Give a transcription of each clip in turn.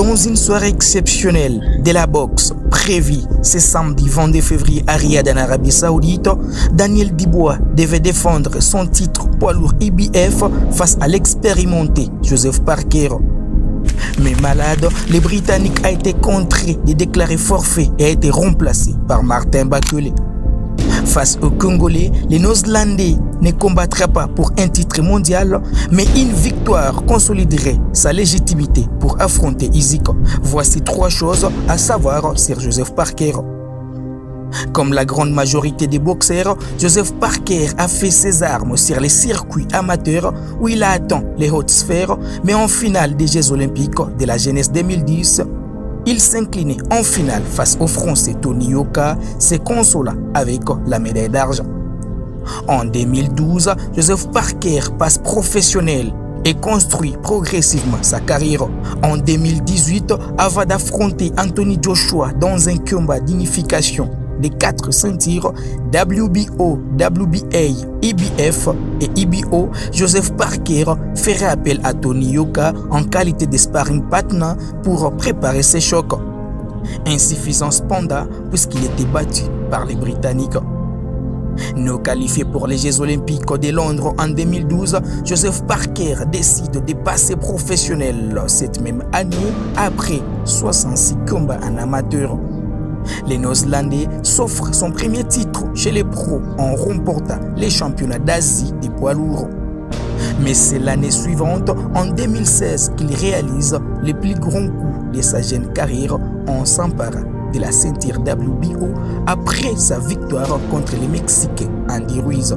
Dans une soirée exceptionnelle de la boxe prévue ce samedi 22 février à Riyad en Arabie Saoudite, Daniel Dubois devait défendre son titre poids lourd IBF face à l'expérimenté Joseph Parker. Mais malade, le Britannique a été contraint de déclarer forfait et a été remplacé par Martin Bakele. Face aux Congolais, les Néo-Zélandais ne combattra pas pour un titre mondial, mais une victoire consoliderait sa légitimité pour affronter Usyk. Voici trois choses à savoir sur Joseph Parker. Comme la grande majorité des boxeurs, Joseph Parker a fait ses armes sur les circuits amateurs où il a atteint les hautes sphères, mais en finale des Jeux Olympiques de la jeunesse 2010, il s'inclinait en finale face au Français Tony Yoka, se consola avec la médaille d'argent. En 2012, Joseph Parker passe professionnel et construit progressivement sa carrière. En 2018, avant d'affronter Anthony Joshua dans un combat d'unification des 4 ceintures WBO, WBA, IBF et IBO, Joseph Parker ferait appel à Tony Yoka en qualité de sparring partner pour préparer ses chocs. Insuffisant cependant puisqu'il était battu par les Britanniques. Non qualifié pour les Jeux Olympiques de Londres en 2012, Joseph Parker décide de passer professionnel cette même année après 66 combats en amateur. Les Néo-Zélandais s'offrent son premier titre chez les pros en remportant les championnats d'Asie des poids lourds. Mais c'est l'année suivante, en 2016, qu'il réalise le plus grand coup de sa jeune carrière en s'emparant de la ceinture WBO après sa victoire contre les Mexicains Andy Ruiz.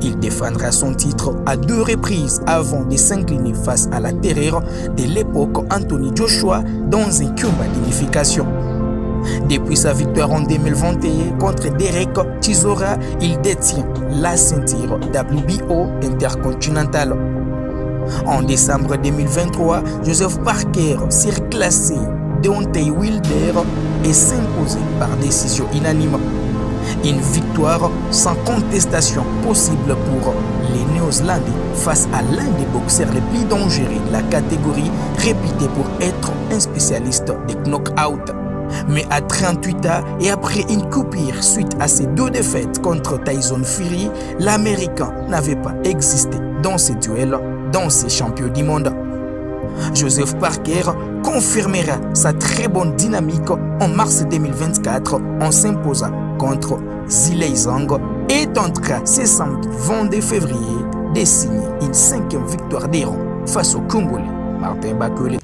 Il défendra son titre à 2 reprises avant de s'incliner face à la terreur de l'époque Anthony Joshua dans un combat d'unification. Depuis sa victoire en 2021 contre Derek Chisora, il détient la ceinture WBO intercontinentale. En décembre 2023, Joseph Parker surclassé Deontay Wilder et s'imposé par décision unanime. Une victoire sans contestation possible pour les Néo-Zélandais face à l'un des boxeurs les plus dangereux de la catégorie, réputé pour être un spécialiste des knock-out. Mais à 38 ans et après une coupure suite à ses 2 défaites contre Tyson Fury, l'Américain n'avait pas existé dans ces duels, dans ces champions du monde. Joseph Parker confirmera sa très bonne dynamique en mars 2024 en s'imposant contre Zhilei Zhang et tentera ce samedi 22 février de signer une 5e victoire des rangs face au Congolais Martin Bakele.